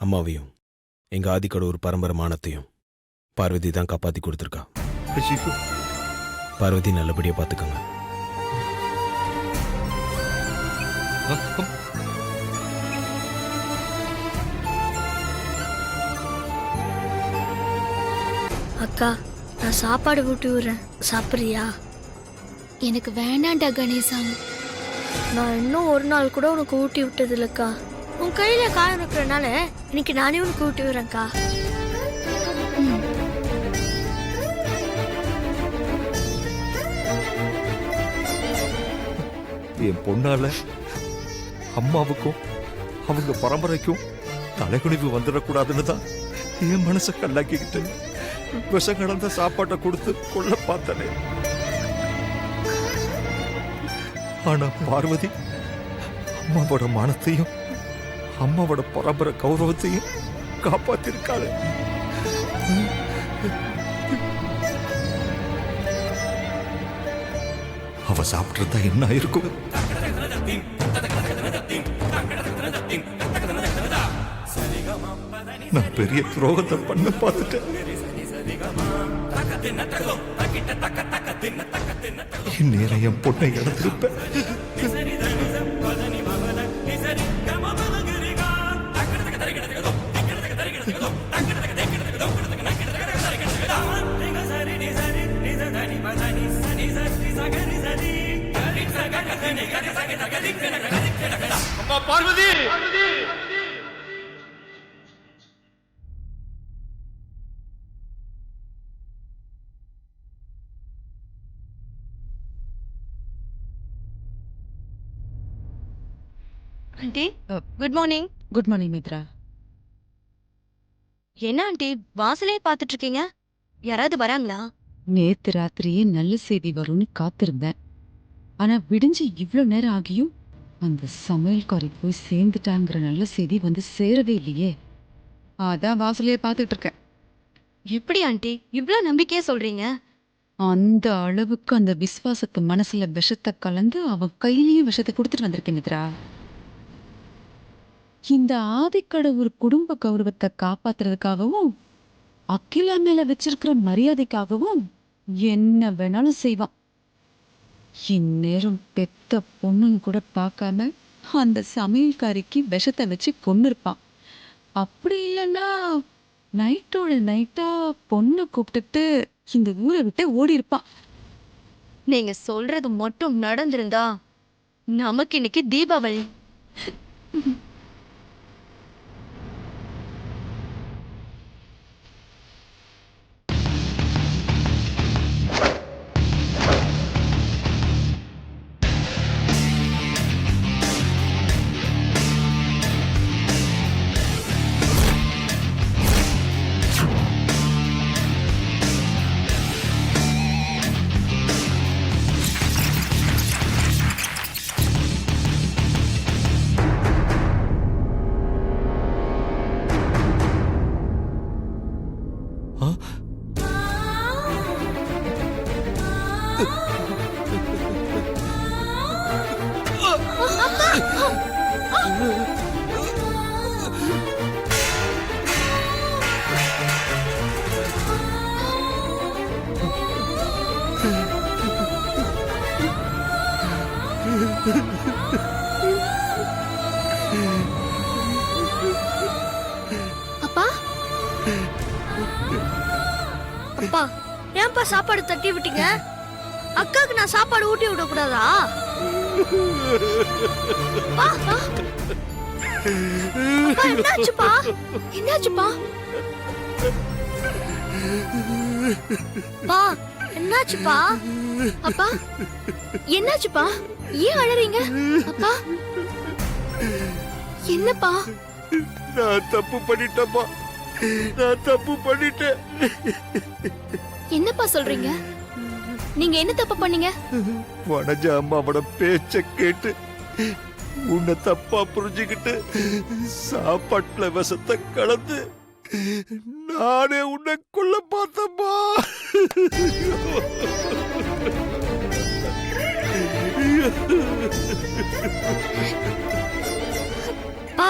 அம்மாவையும் எங்க ஆதிக்கடவுர் பரம்பரை மானத்தையும் பார்வதி தான் காப்பாத்தி கொடுத்துருக்கா. பார்வதி நல்லபடியா பாத்துக்கோங்க. அக்கா, நான் சாப்பாடு ஊட்டி விடுறேன், சாப்பிட்றியா? எனக்கு வேண்டாண்டா கணேசா. நான் இன்னும் ஒரு நாள் கூட உனக்கு ஊட்டி விட்டது இல்லைக்கா. உன் கையில காயம் இருக்கிறனால இன்னைக்கு நானே உனக்கு ஊட்டி விடுறேன்க்கா. என் பொண்ணால அம்மாவுக்கும் அவங்க பரம்பரைக்கும் தலைகுனிவு வந்துடக்கூடாதுன்னு தான் என் மனசை கல்லாக்கிக்கிட்டு விஷம் கலந்த சாப்பாட்டை கொடுத்து கொள்ள பார்த்தனே. ஆனா பார்வதி அம்மாவோட மானத்தையும் அம்மாவோட பரம்பரை கௌரவத்தையும் காப்பாத்திருக்காளு. அவ சாப்பிட்டிருந்தா என்ன ஆயிருக்கும்? நான் பெரிய துரோகத்தை பண்ண பார்த்துட்டேன். இந்நேரம் என் பொண்ணை இழந்திருப்பேன். Parvathi, aunty good morning. Good morning Mithra. என்ன ஆண்டி வாசலே பாத்துட்டு இருக்கீங்க? யாராவது வராங்களா? நேத்து ராத்திரியே நல்ல செய்தி வரும்னு காத்திருந்தேன். ஆனா விடிஞ்சு இவ்ளோ நேரம் ஆகியும் அந்த சமையல்காரி போய் சேர்ந்துட்டாங்கிற நல்ல செய்தி வந்து சேரவே இல்லையே. அதான் வாசலையே பார்த்துட்டு இருக்கேன். எப்படி ஆண்டி இவ்ளோ நம்பிக்கையா சொல்றீங்க? அந்த அளவுக்கு அந்த விசுவாசத்து மனசுல விஷத்தை கலந்து அவன் கையிலயும் விஷத்தை கொடுத்துட்டு வந்திருக்கேன் மித்ரா. இந்த ஆதிக்கடவுர் குடும்ப கௌரவத்தை காப்பாத்துறதுக்காகவும் அகிலா மேல வச்சிருக்கிற மரியாதைக்காகவும் என்ன வேணாலும் செய்வான். இந்நேரம் பெத்த பொண்ணுன்னு கூட பார்க்காம அந்த சமையல்காரிக்கு விஷத்தை வச்சு கொன்னிருப்பான். அப்படி இல்லைன்னா நைட்டோட நைட்டா பொண்ணை கூப்பிட்டுட்டு இந்த ஊரை விட்டு ஓடி இருப்பான். நீங்க சொல்றது மட்டும் நடந்திருந்தா நமக்கு இன்னைக்கு தீபாவளி. அப்பா, அப்பா, ஏன்பா சாப்பாடு தட்டி விட்டீங்க? அக்காக்கு நான் சாப்பாடு ஊட்டி விட கூடாதா? என்னாச்சுப்பா? என்னாச்சுப்பா? பா, என்னாச்சுப்பா? அப்பா, என்னாச்சுப்பா? ஏன் அழறீங்க? அப்பா, என்னப்பா? நான் தப்பு பண்ணிட்டேன்ப்பா. நான் தப்பு பண்ணிட்டேன். என்னப்பா சொல்றீங்க? நீங்க என்ன தப்பு பண்ணீங்க? வனஜா அம்மாவோட பேச்ச கேட்டு உன்னை தப்பா புரிஞ்சுக்கிட்டு சாப்பாட்டுல விஷத்தை கலந்து நானே உன்னை கொல்ல பார்த்தப்பா. பா,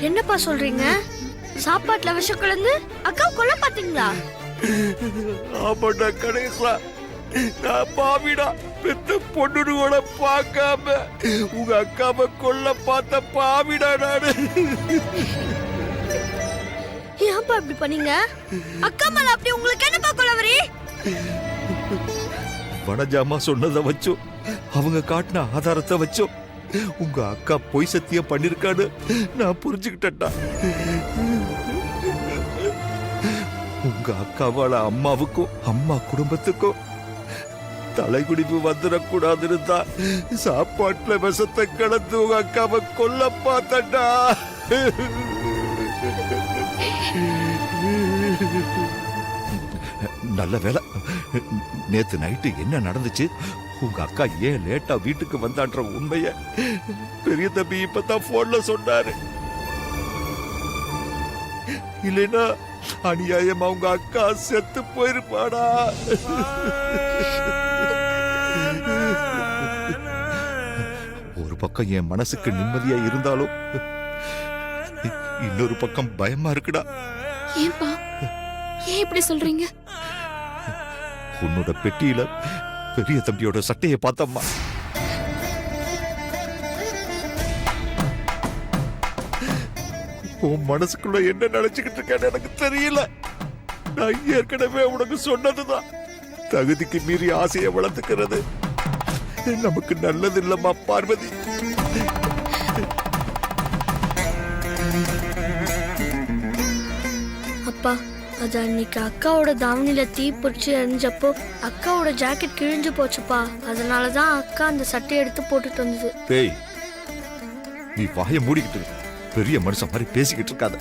என்னப்பா சொல்றீங்க? சாப்பாட்டுல விஷம் கலந்து அக்கா கொல்ல பாத்தீங்களா? ஆமாடா கணேசா, நான் பாவிடா. பெத்த பொண்ணு கூட பார்க்காம உங்க அக்காவை கொல்ல பார்த்த பாவிடா நானு. ஏன்பா இப்படி பண்ணீங்க? அக்கா மேல அப்படி உங்களுக்கு என்னப்பா கொலவரி? வனஜாமா சொன்னதை வச்சோம், அவங்க காட்டின ஆதாரத்தை வச்சோம் உங்க அக்கா பொய் சத்தியம் பண்ணிருக்கான்னு நான் புரிஞ்சுக்கிட்டேன்டா. உங்க அக்காவால அம்மாவுக்கும் அம்மா குடும்பத்துக்கும் தலைகுடிப்பு வந்துடக்கூடாதுன்னு தான் சாப்பாட்டுல விஷத்தை கலந்து உங்க அக்காவை கொல்ல பார்த்தா. நல்ல வேலை, நேத்து நைட்டு என்ன நடந்துச்சு, உங்க அக்கா ஏன் லேட்டா வீட்டுக்கு வந்தான்ற உண்மைய பெரிய தம்பி இப்பதான் போன்ல சொன்னாரு. இல்லைன்னா அநியாயமா உங்க அக்கா செத்து போயிருப்பாடா. ஒரு பக்கம் என் மனசுக்கு நிம்மதியா இருந்தாலும் இன்னொரு பக்கம் பயமா இருக்குடா. ஏன்பா ஏன் இப்படி சொல்றீங்க? உன்னோட பெட்டியில பெரிய தம்பியோட சட்டையை பார்த்தம்மா. உன் மனசுக்குள்ள என்ன நினைச்சுக்கிட்டு இருக்கேன்னு எனக்கு தெரியல. நான் ஏற்கனவே உனக்கு சொன்னதுதான், தகுதிக்கு மீறி ஆசையை வளர்த்துக்கிறது நமக்கு நல்லது இல்லம்மா பார்வதி. அப்பா, அது அன்னைக்கு அக்காவோட தாவணியில தீ பிடிச்சி எரிஞ்சப்போ அக்காவோட ஜாக்கெட் கிழிஞ்சு போச்சுப்பா. அதனாலதான் அக்கா அந்த சட்டையை எடுத்து போட்டுட்டு வந்தது. டேய், நீ வாயை மூடிக்கிட்டு பெரிய மனுஷன் மாதிரி பேசிக்கிட்டு இருக்காத.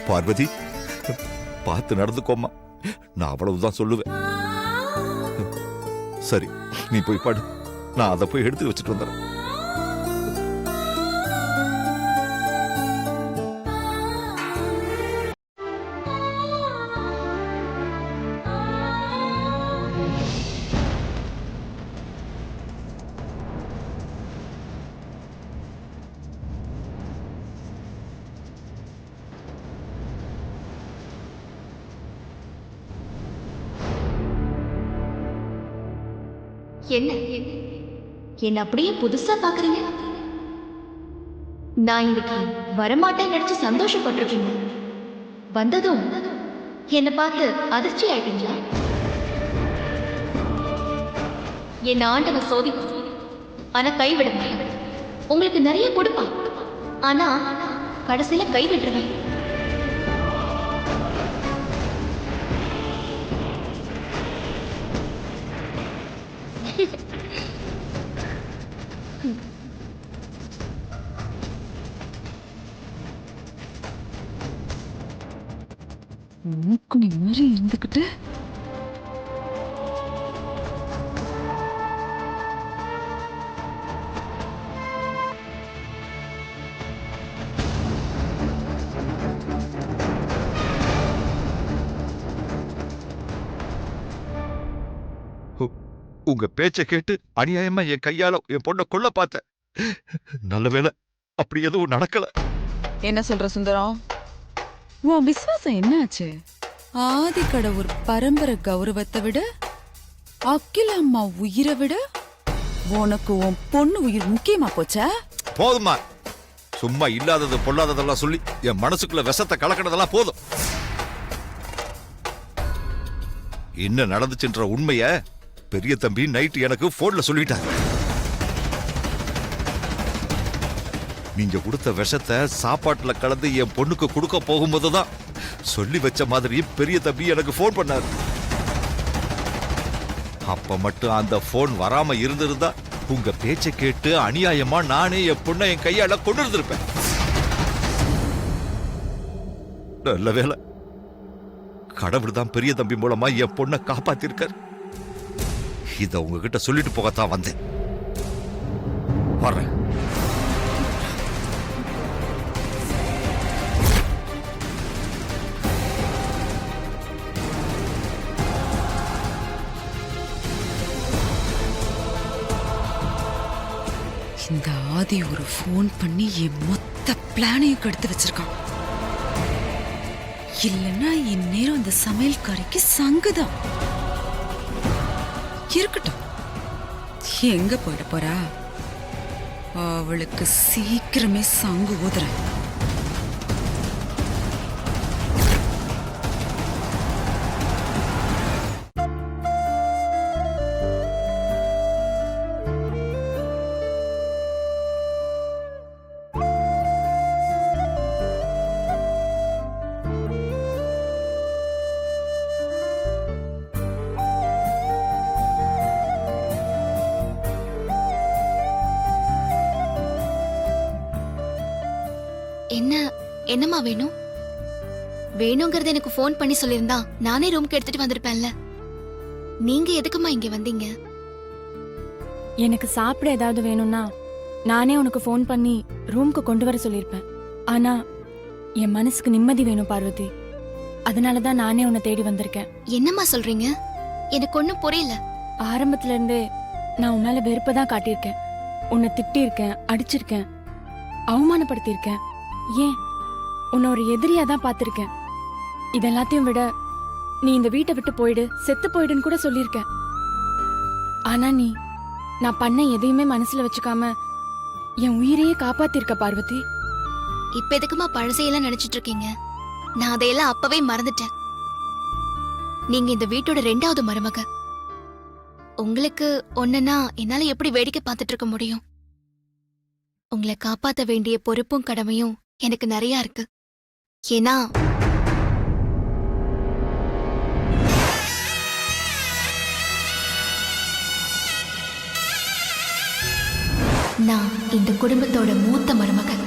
பார்வதி, பார்த்து நடந்துக்கோமா, நான் அவ்வளவுதான் சொல்லுவேன். சரி, நீ போய் பாடு, நான் அதை போய் எடுத்து வச்சுட்டு வந்துடுறேன். என்ன என்ன அப்படியே புதுசா பாக்குறீங்க? நான் இன்னைக்கு வரமாட்டேன்னு நினைச்சு சந்தோஷப்பட்டிருக்கீங்க. வந்ததும் என்னை பார்த்து அதிர்ச்சி ஆயிட்டீங்களா? என் ஆண்டவன் சோதிக்கும், ஆனா கைவிட மாட்டேன். உங்களுக்கு நிறைய கொடுப்பான், ஆனா கடைசியில கைவிட்டுருவேன். மூக்குனி மாதிரி இருந்துக்கிட்டு உங்க பேச்சை கேட்டு அநியாயமா என் கையால என் பொண்ணை கொல்ல பார்த்தேன். நல்ல வேளை அப்படி எதுவும் நடக்கல. என்ன சொல்ற சுந்தரம்? உன் விசுவாசம் என்னாச்சு? ஆதி கடவுர் பரம்பரை கௌரவத்தை விட, அகில அம்மா உயிரை விட உனக்கு உன் பொண்ணு உயிர் முக்கியமா போச்சா? போதுமா, சும்மா இல்லாதது பொல்லாததெல்லாம் சொல்லி என் மனசுக்குள்ள விஷத்தை கலக்கினதெல்லாம் போதும். என்ன நடந்துச்சுன்ற உண்மைய பெரிய தம்பி நைட்டு எனக்கு போன்ல சொல்லிட்டாரு. நீங்க கொடுத்த விஷத்தை சாப்பாட்டுல கலந்து என் பொண்ணுக்கு கொடுக்க போகும்போதுதான் சொல்லி வச்ச மாதிரி பெரிய தம்பி எனக்கு போன் பண்ணாரு. அப்ப மட்டும் அந்த போன் வராம இருந்திருந்தா உங்க பேச்சை கேட்டு அநியாயமா நானே என் பொண்ணை என் கையால கொண்டு இருந்திருப்பேன். நல்ல வேளை, கடவுள் தான் பெரிய தம்பி மூலமா என் பொண்ணை காப்பாத்திருக்கார். இத உங்ககிட்ட சொல்லிட்டு போகத்தான் வந்தேன். வர்றேன். இந்த ஆதி ஒரு ஃபோன் பண்ணி என் மொத்த பிளானையும் கெடுத்து வச்சிருக்கான். இல்லைன்னா இந்நேரம் அந்த சமையல்காரிக்கு சங்குதான். இருக்கட்டும், எங்க போயிட போறா? அவளுக்கு சீக்கிரமே சங்கு ஊதுறேன். என்னம்மா வேணும்? வேணுங்கிறத எனக்கு ஃபோன் பண்ணி சொல்லிருந்தா நானே ரூம்க்கு எடுத்துட்டு வந்திருப்பேன்ல. நீங்க எதுக்குமா இங்க வந்தீங்க? எனக்கு சாப்பிட ஏதாவது வேணும்னா நானே உனக்கு ஃபோன் பண்ணி ரூம்க்கு கொண்டு வர சொல்லியிருப்பேன். ஆனா என் மனசுக்கு நிம்மதி வேணும் பார்வதி. அதனால தான் நானே உன்னை தேடி வந்திருக்கேன். என்னம்மா சொல்றீங்க? எனக்கு ஒண்ணும் புரியல. ஆரம்பத்துல இருந்தே நான் உன் மேல வெறுப்பை தான் காட்டியிருக்கேன். உன்னை திட்டியிருக்கேன், அடிச்சிருக்கேன், அவமானப்படுத்தியிருக்கேன். ஏன் உன்னை ஒரு எதிரியா தான் பார்த்திருக்கேன். இதெல்லாத்தையும் விட நீ இந்த வீட்டை விட்டு போயிடு, செத்து போயிடுன்னு கூட சொல்லியிருக்கேன். ஆனா நீ நான் பண்ண எதையுமே மனசுல வச்சுக்காம என் உயிரையே காப்பாத்திருக்க பார்வதி. இப்ப எதுக்குமா பழசையெல்லாம் நினைச்சிட்டு இருக்கீங்க? நான் அதையெல்லாம் அப்பவே மறந்துட்டேன். நீங்க இந்த வீட்டோட 2வது மருமக. உங்களுக்கு ஒண்ணுன்னா என்னால எப்படி வேடிக்கை பார்த்துட்டு இருக்க முடியும்? உங்களை காப்பாத்த வேண்டிய பொறுப்பும் கடமையும் எனக்கு நிறைய இருக்கு. ஏன்னா நான் இந்த குடும்பத்தோட மூத்த மருமகள்.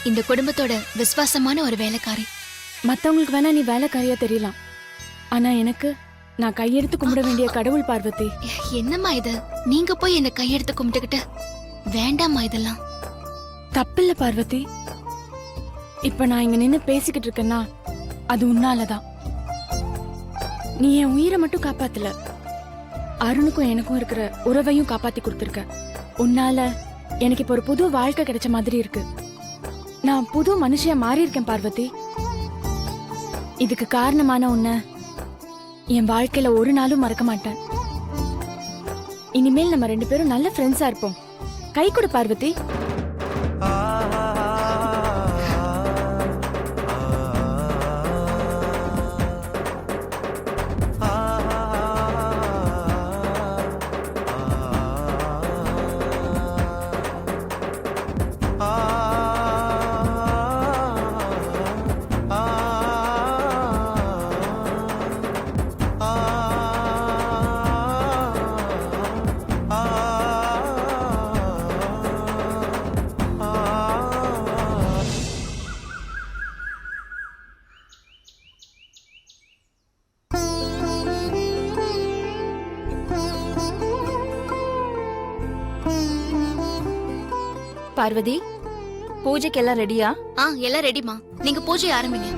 இந்த குடும்பத்தோட விசுவாசமான ஒரு வேலைக்காரி. மத்தவங்களுக்கு வேணா நீ வேலைக்காரியா தெரியலாம், ஆனா எனக்கு நான் கையெடுத்து கும்பிட வேண்டிய கடவுள் பார்வதி. என்னம்மா இது? நீங்க போய் என்ன கையெடுத்து கும்பிட்டுக்கிட்டு வேண்டாம்மா இதெல்லாம். தப்பில்ல பார்வதி. இப்ப நான் இங்க நின்னு பேசிக்கிட்டு இருக்கேன்னா அது உன்னாலதான். நீ என் உயிரை மட்டும் காப்பாத்தல, அருணுக்கும் எனக்கும் இருக்கிற உறவையும் காப்பாத்தி கொடுத்திருக்க. உன்னால எனக்கு இப்ப ஒரு புது வாழ்க்கை கிடைச்ச மாதிரி இருக்கு. நான் புது மனுஷியா மாறி இருக்கேன் பார்வதி. இதுக்கு காரணமான உன்னை என் வாழ்க்கையில ஒரு நாளும் மறக்க மாட்டேன். இனிமேல் நம்ம 2 பேரும் நல்ல ஃப்ரெண்ட்ஸா இருப்போம். கை கொடு பார்வதி. பார்வதி, பூஜைக்கு எல்லாம் ரெடியா? எல்லாம் ரெடிமா. நீங்க பூஜை ஆரம்பிங்க.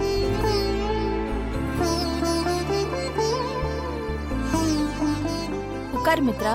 உட்கார் மித்ரா.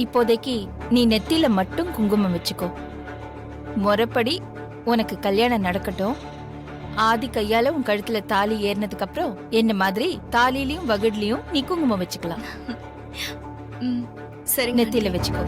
இப்போதைக்கு நீ நெத்தியில மட்டும் குங்குமம் வச்சுக்கோ. முறைப்படி உனக்கு கல்யாணம் நடக்கட்டும். ஆதி கையால உன் கழுத்துல தாலி ஏறினதுக்கு அப்புறம் என்ன மாதிரி தாலிலையும் வகுட்லயும் நீ குங்குமம் வச்சுக்கலாம். சரி, நெத்தியில வச்சுக்கோ.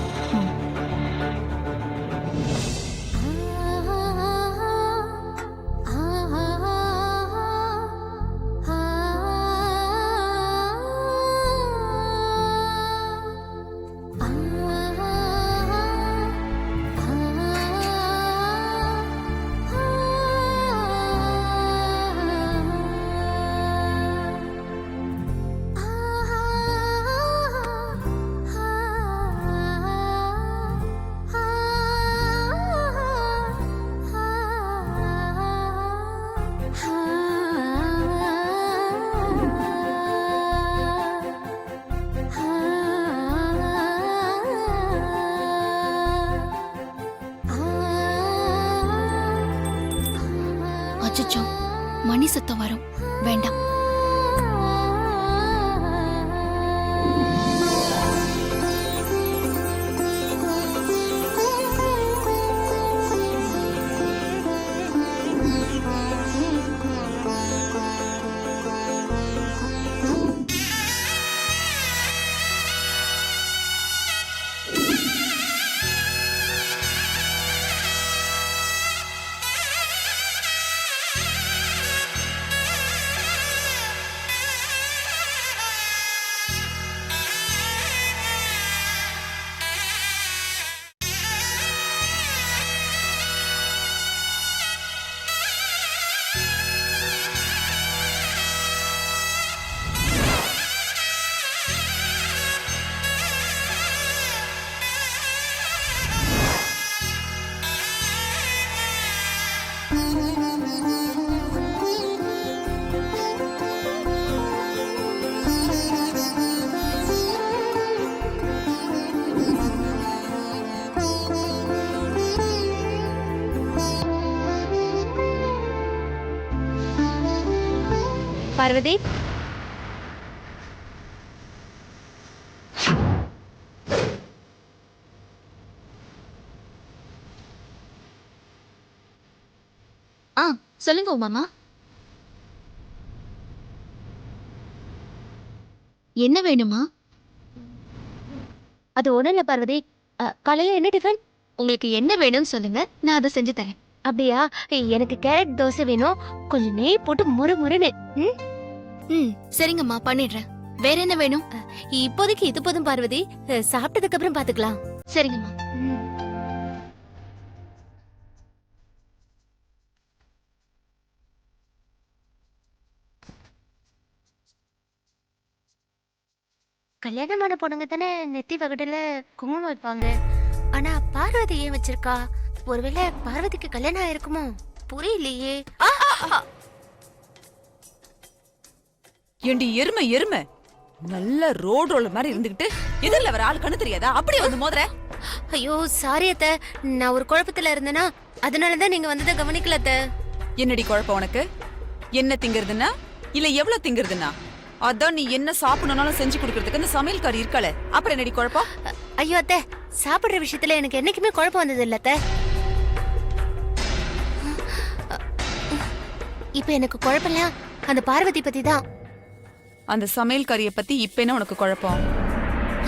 அச்சச்சோ, மணி சத்தம் வரும், வேண்டாம். பார்வதி, சொல்லுங்க உமாமா. என்ன வேணுமா? அது ஒண்ணும் இல்ல பார்வதி. காலையில என்ன டிஃபன்? உங்களுக்கு என்ன வேணும்னு சொல்லுங்க, நான் அதை செஞ்சு தரேன். அப்படியா? எனக்கு கேரட் தோசை வேணும், கொஞ்சம் நெய் போட்டு முறு முறுன்னு. சரிங்கம்மா, பண்ணிடுறேன். வேற என்ன வேணும்? இப்போதைக்கு இது போதும் பார்வதி, சாப்பிட்டதுக்கு அப்புறம் பாத்துக்கலாம். சரிங்கம்மா. கல்யாணமான பொண்ணுங்க தானே நெத்தி வகுடுல குங்குமம் வைப்பாங்க. ஆனா பார்வதி ஏன் வச்சிருக்கா? ஒருவேளை பார்வதிக்கு கல்யாணம் ஆயிருக்குமோ? புரியலையே. ஏண்டி எருமை எருமை, நல்ல ரோடு ரோலர் மாதிரி இருந்துகிட்டு எதிரில் வர ஆள் கண்ணு தெரியாதா? அப்படியே வந்து மோதுற. ஐயோ சாரி அத்தை, நான் ஒரு குழப்பத்துல இருந்தேனா, அதனாலதான் நீங்க வந்ததை கவனிக்கல அத்தை. என்னடி குழப்பம் உனக்கு? என்ன திங்கிறதுனா இல்ல எவ்வளவு திங்கிறதுனா? அதான் நீ என்ன சாப்பிடணும்னாலும் செஞ்சு கொடுக்கறதுக்கு அந்த சமையல்காரி இருக்காளே, அப்புறம் என்னடி குழப்பம்? ஐயோ அத்தை, சாப்பிடுற விஷயத்துல எனக்கு என்னைக்குமே குழப்பம் வந்தது இல்ல அத்தை. இப்ப எனக்கு குழப்பம்லாம் அந்த பார்வதி பத்தி தான். அந்த சமையல்காரிய பத்தி இப்ப என்ன உனக்கு குழப்பம்?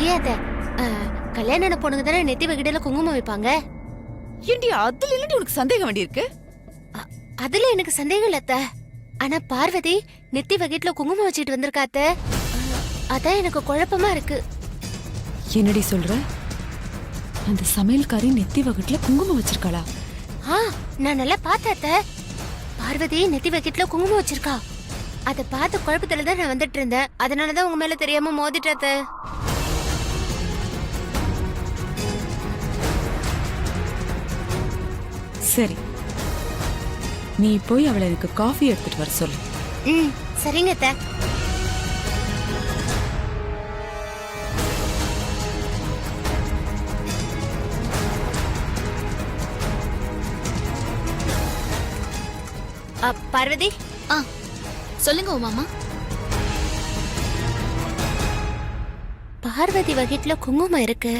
ஏன் அத்தை, கல்யாணம் பொண்ணுங்க தானே நெத்தி வகிடல குங்குமம் வைப்பாங்க. ஏண்டி அதுல இல்லடி உனக்கு சந்தேகம் வேண்டி இருக்கு? அதுல எனக்கு சந்தேகம் இல்ல அத்தை. ஆனா பார்வதி நெத்தி வகிட்ல குங்குமம் வச்சிட்டு வந்திருக்கா அத்தை. அதான் எனக்கு குழப்பமா இருக்கு. என்னடி சொல்ற? அந்த சமையல்காரி நெத்தி வகுட்டுல குங்குமம் வச்சிருக்காளா? நான் நல்லா பார்த்தேன் அத்தை. பார்வதி நெத்தி வகிட்ல குங்குமம் வச்சிருக்கா. அதை பார்த்து குழப்பத்துல தான் நான் வந்துட்டு இருந்தேன். அதனாலதான் உங்க மேல தெரியாம மோதிட்டேன் அத்தை. சரி, நீ போய் அவளை எனக்கு காஃபி எடுத்துட்டு வர சொல்லு. சரிங்க அத்தை. பார்வதி, சொல்லுங்க உமாமா. பார்வதி வகிட்ல குங்குமம் இருக்கு.